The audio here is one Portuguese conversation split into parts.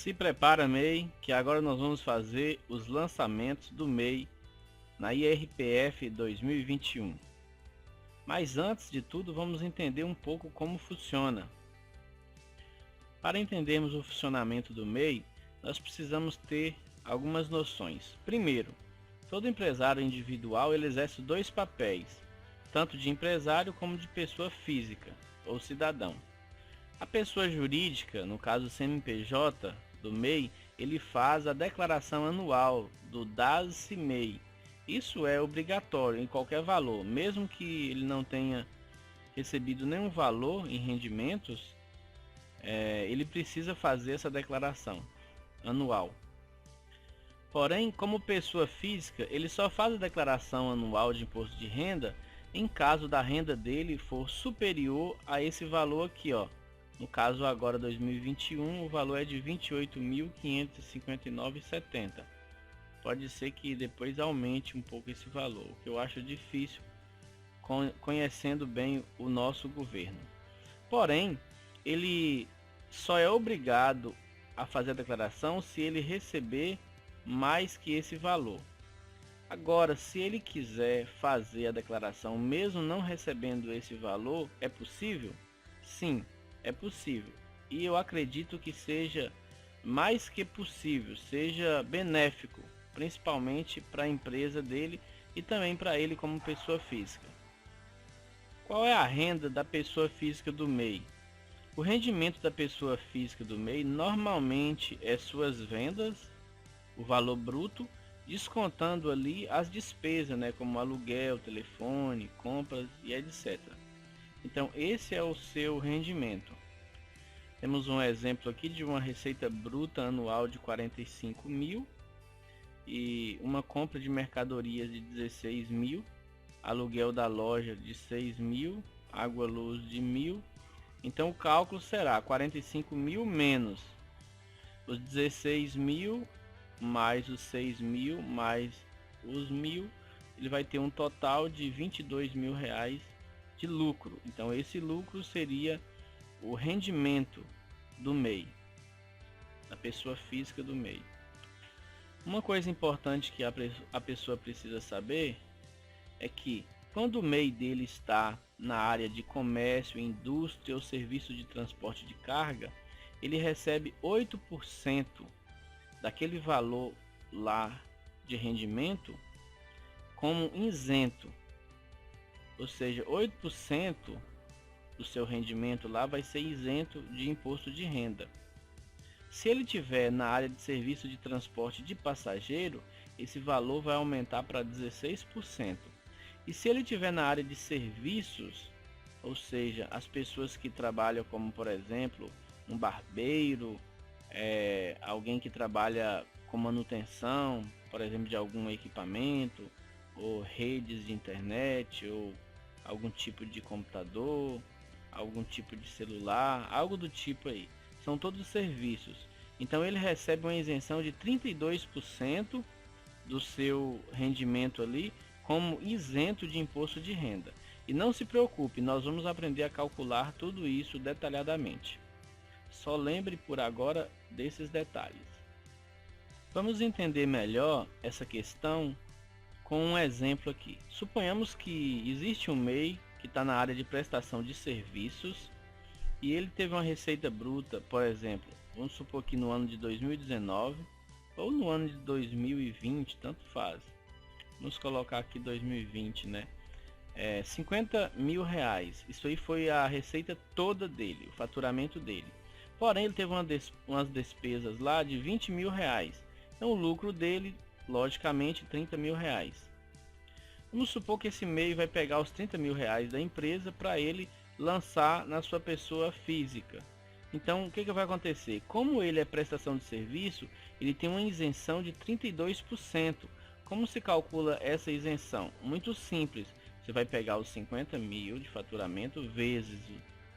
Se prepara, MEI, que agora nós vamos fazer os lançamentos do MEI na IRPF 2021. Mas antes de tudo, vamos entender um pouco como funciona. Para entendermos o funcionamento do MEI, nós precisamos ter algumas noções. Primeiro, todo empresário individual ele exerce dois papéis, tanto de empresário como de pessoa física ou cidadão. A pessoa jurídica, no caso CNPJ do MEI, ele faz a declaração anual do DAS-MEI. Isso é obrigatório em qualquer valor, mesmo que ele não tenha recebido nenhum valor em rendimentos, ele precisa fazer essa declaração anual. Porém, como pessoa física, ele só faz a declaração anual de imposto de renda em caso da renda dele for superior a esse valor aqui, ó. No caso agora 2021, o valor é de R$ 28.559,70. Pode ser que depois aumente um pouco esse valor, o que eu acho difícil conhecendo bem o nosso governo. Porém, ele só é obrigado a fazer a declaração se ele receber mais que esse valor. Agora, se ele quiser fazer a declaração mesmo não recebendo esse valor, é possível? Sim, é possível. E eu acredito que seja mais que possível, seja benéfico, principalmente para a empresa dele e também para ele como pessoa física. Qual é a renda da pessoa física do MEI? O rendimento da pessoa física do MEI normalmente é suas vendas, o valor bruto, descontando ali as despesas, né, como aluguel, telefone, compras e etc. Então esse é o seu rendimento. Temos um exemplo aqui de uma receita bruta anual de 45 mil e uma compra de mercadorias de 16 mil, aluguel da loja de 6 mil, água, luz de 1.000. Então o cálculo será 45 mil menos os 16 mil mais os 6 mil mais os 1.000, ele vai ter um total de 22 mil reais de lucro. Então esse lucro seria o rendimento do MEI, da pessoa física do MEI. Uma coisa importante que a pessoa precisa saber é que quando o MEI dele está na área de comércio, indústria ou serviço de transporte de carga, ele recebe 8% daquele valor lá de rendimento como isento. Ou seja, 8% do seu rendimento lá vai ser isento de imposto de renda. Se ele tiver na área de serviço de transporte de passageiro, esse valor vai aumentar para 16%. E se ele tiver na área de serviços, ou seja, as pessoas que trabalham como, por exemplo, um barbeiro, alguém que trabalha com manutenção, por exemplo, de algum equipamento, ou redes de internet, ou algum tipo de computador, algum tipo de celular, algo do tipo aí. São todos serviços. Então ele recebe uma isenção de 32% do seu rendimento ali como isento de imposto de renda. E não se preocupe, nós vamos aprender a calcular tudo isso detalhadamente. Só lembre por agora desses detalhes. Vamos entender melhor essa questão com um exemplo aqui. Suponhamos que existe um MEI que está na área de prestação de serviços e ele teve uma receita bruta, por exemplo, vamos supor que no ano de 2019 ou no ano de 2020, tanto faz. Vamos colocar aqui 2020, né? 50 mil reais. Isso aí foi a receita toda dele, o faturamento dele. Porém, ele teve umas despesas lá de 20 mil reais. Então, o lucro dele, logicamente, 30 mil reais. Vamos supor que esse MEI vai pegar os 30 mil reais da empresa para ele lançar na sua pessoa física. Então, o que vai acontecer? Como ele é prestação de serviço, ele tem uma isenção de 32%. Como se calcula essa isenção? Muito simples. Você vai pegar os 50 mil de faturamento vezes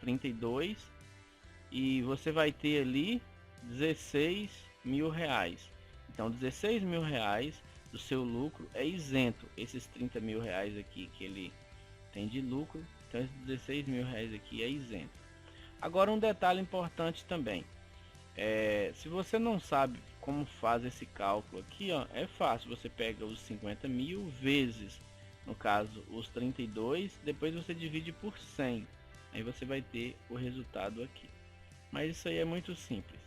32 e você vai ter ali 16 mil reais. Então 16 mil reais do seu lucro é isento. Esses 30 mil reais aqui que ele tem de lucro, então esses 16 mil reais aqui é isento. Agora um detalhe importante também. Se você não sabe como faz esse cálculo aqui, ó, é fácil. Você pega os 50 mil vezes, no caso, os 32, depois você divide por 100. Aí você vai ter o resultado aqui. Mas isso aí é muito simples.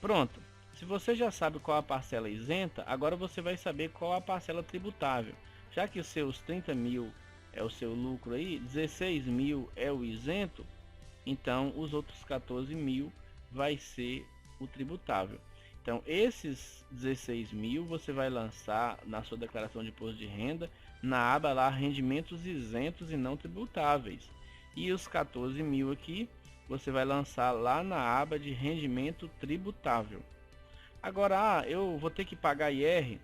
Pronto. Se você já sabe qual a parcela isenta, agora você vai saber qual a parcela tributável. Já que os seus 30 mil é o seu lucro aí, 16 mil é o isento, então os outros 14 mil vai ser o tributável. Então esses 16 mil você vai lançar na sua declaração de imposto de renda na aba lá rendimentos isentos e não tributáveis. E os 14 mil aqui você vai lançar lá na aba de rendimento tributável. Agora, eu vou ter que pagar IR?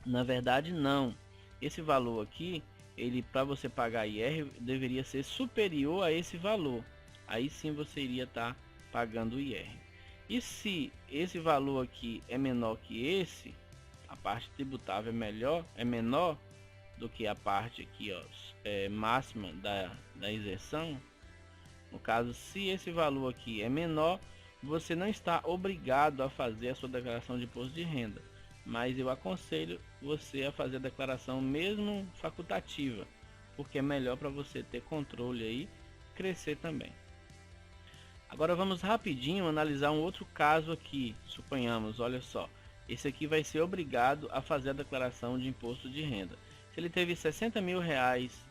Na verdade, não. Esse valor aqui, ele para você pagar IR, deveria ser superior a esse valor. Aí sim você iria estar pagando IR. E se esse valor aqui é menor que esse, a parte tributável é menor do que a parte aqui, ó, máxima da isenção. No caso, se esse valor aqui é menor, você não está obrigado a fazer a sua declaração de imposto de renda, mas eu aconselho você a fazer a declaração mesmo facultativa, porque é melhor para você ter controle aí, crescer também. Agora vamos rapidinho analisar um outro caso aqui. Suponhamos, olha só, esse aqui vai ser obrigado a fazer a declaração de imposto de renda. Se ele teve 60 mil reais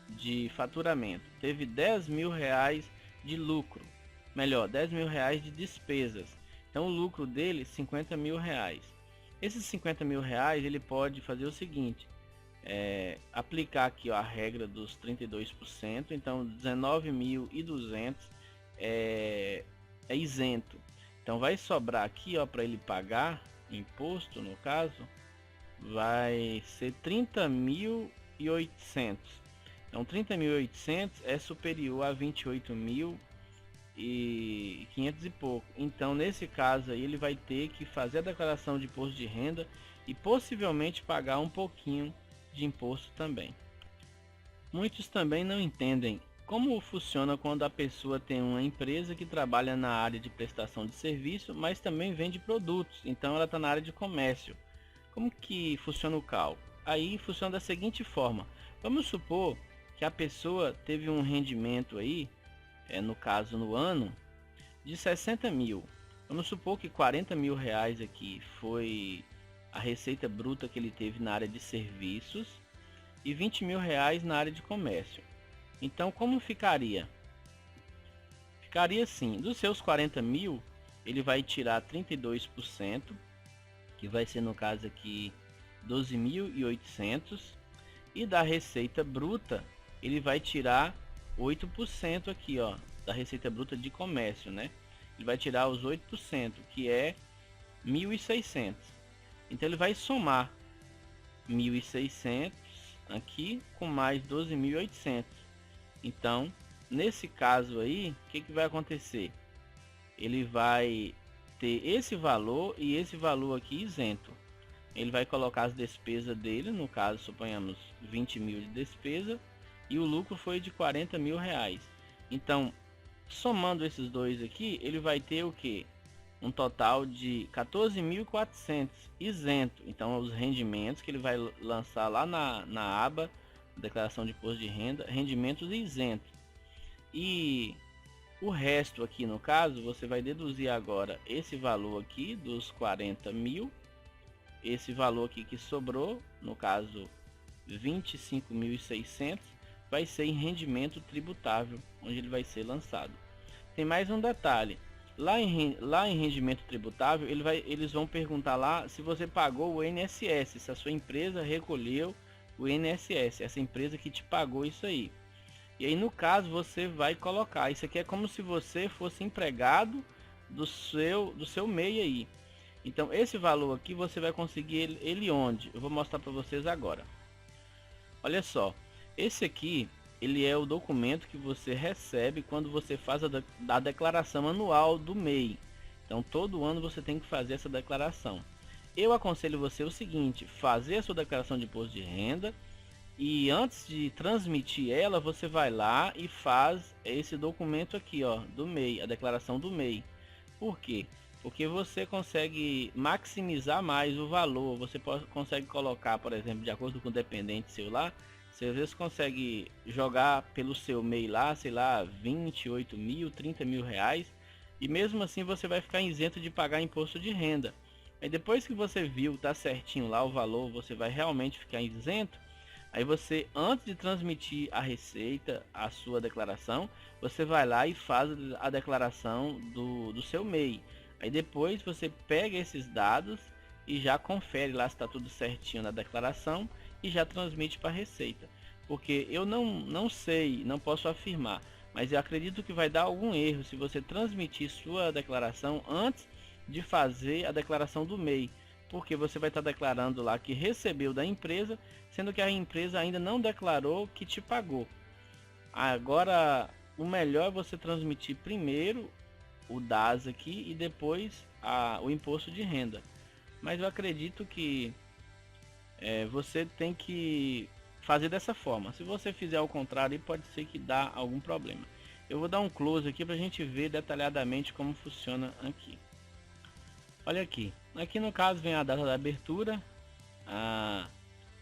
de faturamento, teve 10 mil reais de lucro, melhor, 10 mil reais de despesas. Então o lucro dele, 50 mil reais. Esses 50 mil reais ele pode fazer o seguinte, aplicar aqui, ó, a regra dos 32%, então 19.200 é isento. Então vai sobrar aqui, ó, para ele pagar imposto, no caso, vai ser 30.800. Então 30.800 é superior a 28.500 e pouco. Então nesse caso aí ele vai ter que fazer a declaração de imposto de renda e possivelmente pagar um pouquinho de imposto também. Muitos também não entendem como funciona quando a pessoa tem uma empresa que trabalha na área de prestação de serviço, mas também vende produtos. Então ela está na área de comércio. Como que funciona o cálculo? Aí funciona da seguinte forma. Vamos supor que a pessoa teve um rendimento aí, no caso no ano, de 60 mil. Vamos supor que 40 mil reais aqui foi a receita bruta que ele teve na área de serviços e 20 mil reais na área de comércio. Então como ficaria? Ficaria assim, dos seus 40 mil, ele vai tirar 32%, que vai ser no caso aqui 12.800, e da receita bruta ele vai tirar 8% aqui, ó, da receita bruta de comércio, né? Ele vai tirar os 8%, que é 1.600. Então ele vai somar 1.600 aqui com mais 12.800. Então, nesse caso aí, o que vai acontecer? Ele vai ter esse valor e esse valor aqui isento. Ele vai colocar as despesas dele, no caso, suponhamos 20 mil de despesa, e o lucro foi de 40 mil reais. Então, somando esses dois aqui, ele vai ter o que? Um total de 14.400 isento. Então, os rendimentos que ele vai lançar lá na aba declaração de imposto de renda, rendimentos isentos. E o resto aqui, no caso, você vai deduzir agora esse valor aqui dos 40 mil, esse valor aqui que sobrou, no caso 25.600, vai ser em rendimento tributável, onde ele vai ser lançado. Tem mais um detalhe, lá em rendimento tributável, eles vão perguntar lá se você pagou o INSS, se a sua empresa recolheu o INSS, essa empresa que te pagou isso aí. E aí no caso você vai colocar, isso aqui é como se você fosse empregado do seu MEI aí. Então esse valor aqui você vai conseguir ele onde? Eu vou mostrar para vocês agora. Olha só, esse aqui ele é o documento que você recebe quando você faz a declaração anual do MEI. Então todo ano você tem que fazer essa declaração. Eu aconselho você o seguinte, fazer a sua declaração de imposto de renda e antes de transmitir ela, você vai lá e faz esse documento aqui, ó, do MEI, a declaração do MEI. Por quê? Porque você consegue maximizar mais o valor, você consegue colocar, por exemplo, de acordo com o dependente seu lá, você às vezes consegue jogar pelo seu MEI lá, sei lá, 28 mil, 30 mil reais, e mesmo assim você vai ficar isento de pagar imposto de renda. Aí depois que você viu, tá certinho lá o valor, você vai realmente ficar isento. Aí você, antes de transmitir a receita, a sua declaração, você vai lá e faz a declaração do seu MEI. Aí depois você pega esses dados e já confere lá se está tudo certinho na declaração e já transmite para a receita. Porque eu não sei, não posso afirmar, mas eu acredito que vai dar algum erro se você transmitir sua declaração antes de fazer a declaração do MEI. Porque você vai estar declarando lá que recebeu da empresa, sendo que a empresa ainda não declarou que te pagou. Agora, o melhor é você transmitir primeiro o DAS aqui e depois o imposto de renda. Mas eu acredito que você tem que fazer dessa forma. Se você fizer ao contrário, pode ser que dá algum problema. Eu vou dar um close aqui para a gente ver detalhadamente como funciona aqui. Olha aqui. Aqui no caso vem a data da abertura.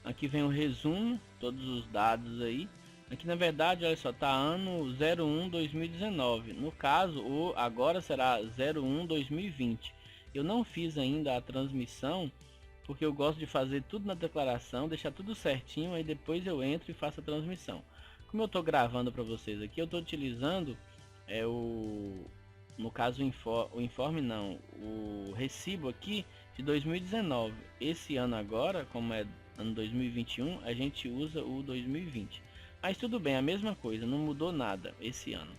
Aqui vem o resumo, todos os dados aí. Aqui na verdade, olha só, tá ano 01/2019. No caso, agora será 01/2020. Eu não fiz ainda a transmissão, porque eu gosto de fazer tudo na declaração, deixar tudo certinho, aí depois eu entro e faço a transmissão. Como eu estou gravando para vocês aqui, eu estou utilizando no caso o informe não, o recibo aqui de 2019. Esse ano agora, como é ano 2021, a gente usa o 2020. Mas tudo bem, a mesma coisa, não mudou nada esse ano.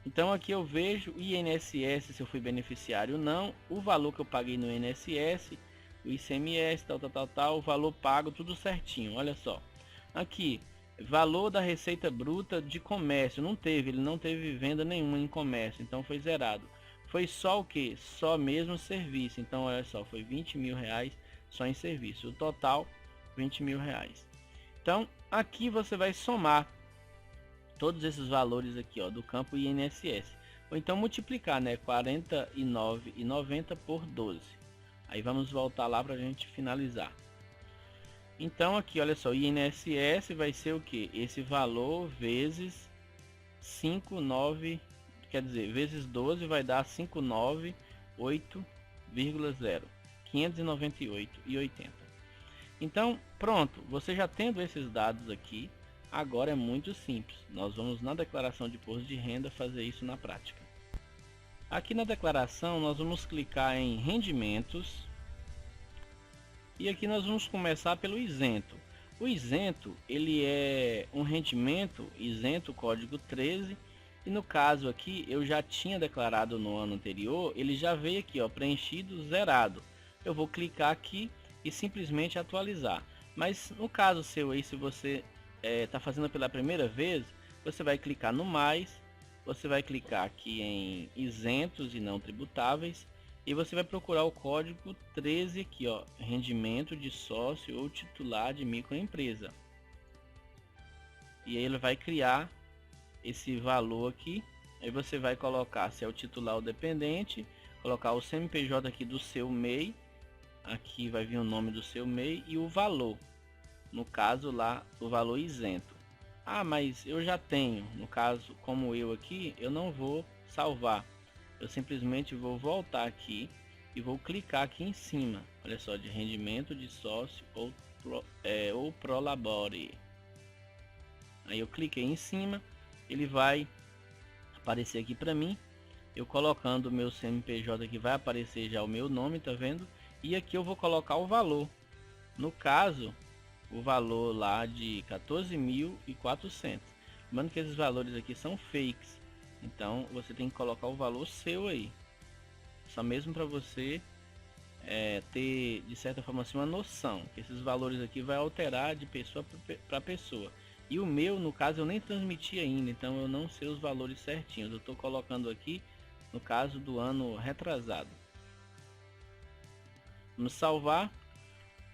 Então aqui eu vejo o INSS, se eu fui beneficiário ou não, o valor que eu paguei no INSS, o ICMS, tal, o valor pago, tudo certinho, olha só. Aqui, valor da receita bruta de comércio, ele não teve venda nenhuma em comércio, então foi zerado. Foi só o que? Só mesmo serviço, então olha só, foi 20 mil reais só em serviço, o total 20 mil reais. Então aqui você vai somar todos esses valores aqui, ó, do campo INSS, ou então multiplicar, né, 49,90 por 12. Aí vamos voltar lá para a gente finalizar. Então aqui, olha só, INSS vai ser o que? Esse valor vezes 59, quer dizer, vezes 12 vai dar 598,0, 598,80. Então, pronto, você já tendo esses dados aqui, agora é muito simples. Nós vamos na declaração de imposto de renda fazer isso na prática. Aqui na declaração nós vamos clicar em rendimentos e aqui nós vamos começar pelo isento. O isento, ele é um rendimento isento código 13 e no caso aqui eu já tinha declarado no ano anterior, ele já veio aqui, ó, preenchido, zerado. Eu vou clicar aqui e simplesmente atualizar. Mas no caso seu aí, se você está fazendo pela primeira vez, você vai clicar no mais, você vai clicar aqui em isentos e não tributáveis e você vai procurar o código 13 aqui, ó, rendimento de sócio ou titular de microempresa. E aí ele vai criar esse valor aqui, aí você vai colocar se é o titular ou dependente, colocar o CNPJ aqui do seu MEI, aqui vai vir o nome do seu MEI e o valor, no caso lá o valor isento. Mas eu já tenho, no caso como eu aqui, eu não vou salvar, eu simplesmente vou voltar aqui e vou clicar aqui em cima, olha só, de rendimento de sócio ou Prolabore. Aí eu cliquei em cima, ele vai aparecer aqui para mim, eu colocando o meu CNPJ aqui vai aparecer já o meu nome, tá vendo? E aqui eu vou colocar o valor, no caso o valor lá de 14.400. Lembrando que esses valores aqui são fakes, então você tem que colocar o valor seu aí, só mesmo para você ter de certa forma assim, uma noção que esses valores aqui vai alterar de pessoa para pessoa. E o meu, no caso, eu nem transmiti ainda, então eu não sei os valores certinhos. Eu estou colocando aqui no caso do ano retrasado. Vamos salvar.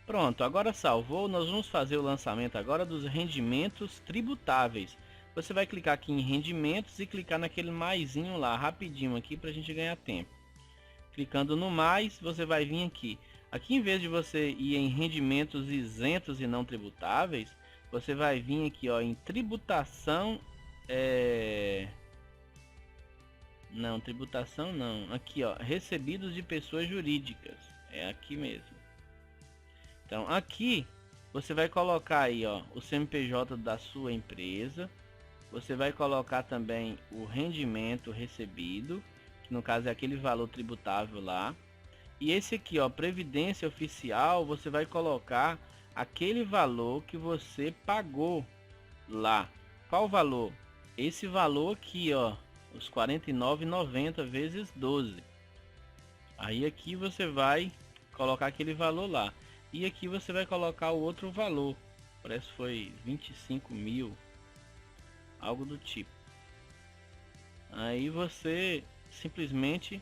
Pronto, agora salvou. Nós vamos fazer o lançamento agora dos rendimentos tributáveis. Você vai clicar aqui em rendimentos e clicar naquele maisinho lá, rapidinho aqui para a gente ganhar tempo. Clicando no mais, você vai vir aqui. Aqui, em vez de você ir em rendimentos isentos e não tributáveis, você vai vir aqui, ó, em tributação. Não, tributação não. Aqui, ó, recebidos de pessoas jurídicas. É aqui mesmo. Então, aqui você vai colocar aí, ó, o CNPJ da sua empresa. Você vai colocar também o rendimento recebido, que no caso é aquele valor tributável lá. E esse aqui, ó, previdência oficial, você vai colocar aquele valor que você pagou lá. Qual valor? Esse valor aqui, ó, os R$ 49,90 vezes 12. Aí aqui você vai colocar aquele valor lá. E aqui você vai colocar o outro valor. Parece que foi 25 mil. Algo do tipo. Aí você simplesmente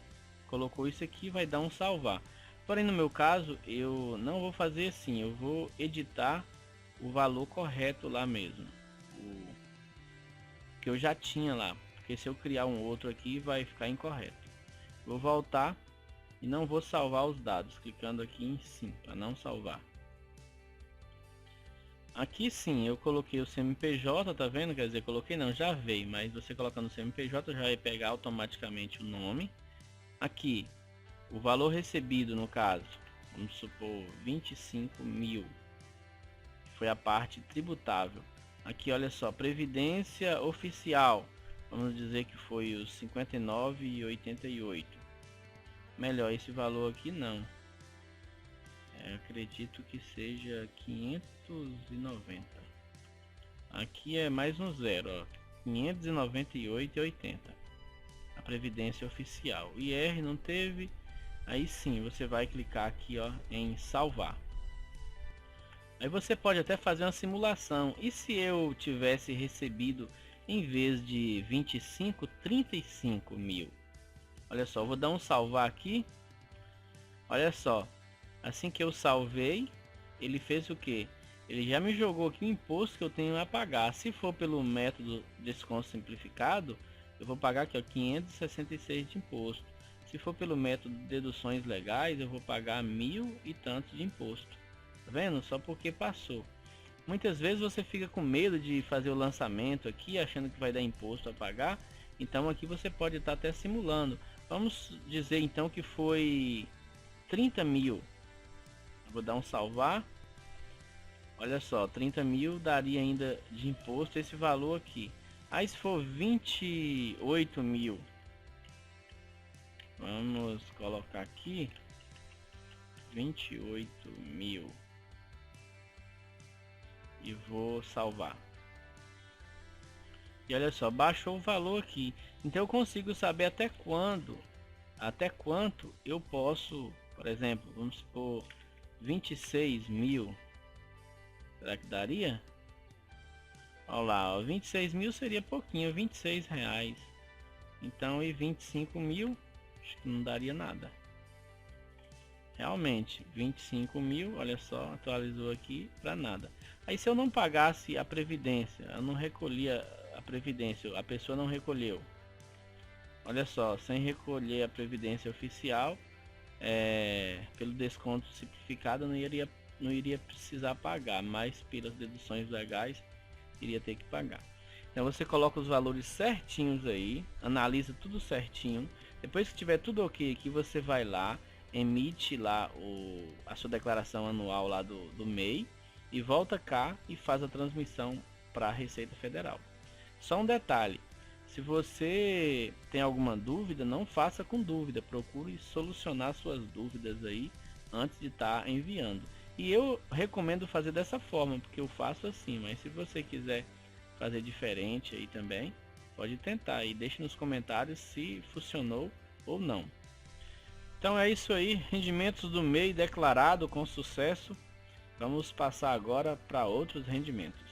colocou isso aqui e vai dar um salvar. Porém, no meu caso, eu não vou fazer assim. Eu vou editar o valor correto lá mesmo. O que eu já tinha lá. Porque se eu criar um outro aqui, vai ficar incorreto. Vou voltar e não vou salvar os dados. Clicando aqui em sim, para não salvar. Aqui sim, eu coloquei o CNPJ, tá vendo? Quer dizer, coloquei não, já veio, mas você colocando o CNPJ já vai pegar automaticamente o nome. Aqui, o valor recebido no caso, vamos supor 25 mil, foi a parte tributável. Aqui, olha só, previdência oficial, vamos dizer que foi os 59,88. Melhor, esse valor aqui não. Acredito que seja 590. Aqui é mais um zero, ó, 598,80. A previdência oficial. IR não teve. Aí sim, você vai clicar aqui, ó, em salvar. Aí você pode até fazer uma simulação. E se eu tivesse recebido, em vez de 25, 35 mil? Olha só, vou dar um salvar aqui. Olha só. Assim que eu salvei, ele fez o que? Ele já me jogou aqui o imposto que eu tenho a pagar. Se for pelo método desconto simplificado, eu vou pagar aqui, ó, 566 de imposto. Se for pelo método de deduções legais, eu vou pagar 1000 e tantos de imposto. Tá vendo? Só porque passou. Muitas vezes você fica com medo de fazer o lançamento aqui, achando que vai dar imposto a pagar. Então aqui você pode estar até simulando. Vamos dizer então que foi 30 mil. Vou dar um salvar. Olha só, 30 mil daria ainda de imposto esse valor aqui. Aí se for 28 mil, vamos colocar aqui 28 mil e vou salvar. E olha só, baixou o valor aqui. Então eu consigo saber até quanto eu posso, por exemplo, vamos supor 26 mil. Será que daria? Olha lá, ó, 26 mil seria pouquinho, 26 reais. Então, e 25 mil, acho que não daria nada. Realmente, 25 mil, olha só, atualizou aqui para nada. Aí se eu não pagasse a previdência, eu não recolhia a previdência, a pessoa não recolheu. Olha só, sem recolher a previdência oficial, pelo desconto simplificado não iria precisar pagar, mas pelas deduções legais iria ter que pagar. Então você coloca os valores certinhos aí, analisa tudo certinho. Depois que tiver tudo ok aqui, você vai lá, emite lá a sua declaração anual lá do MEI e volta cá e faz a transmissão para a Receita Federal. Só um detalhe, se você tem alguma dúvida, não faça com dúvida, procure solucionar suas dúvidas aí antes de estar enviando. E eu recomendo fazer dessa forma, porque eu faço assim, mas se você quiser fazer diferente aí também, pode tentar e deixe nos comentários se funcionou ou não. Então é isso aí, rendimentos do MEI declarado com sucesso. Vamos passar agora para outros rendimentos.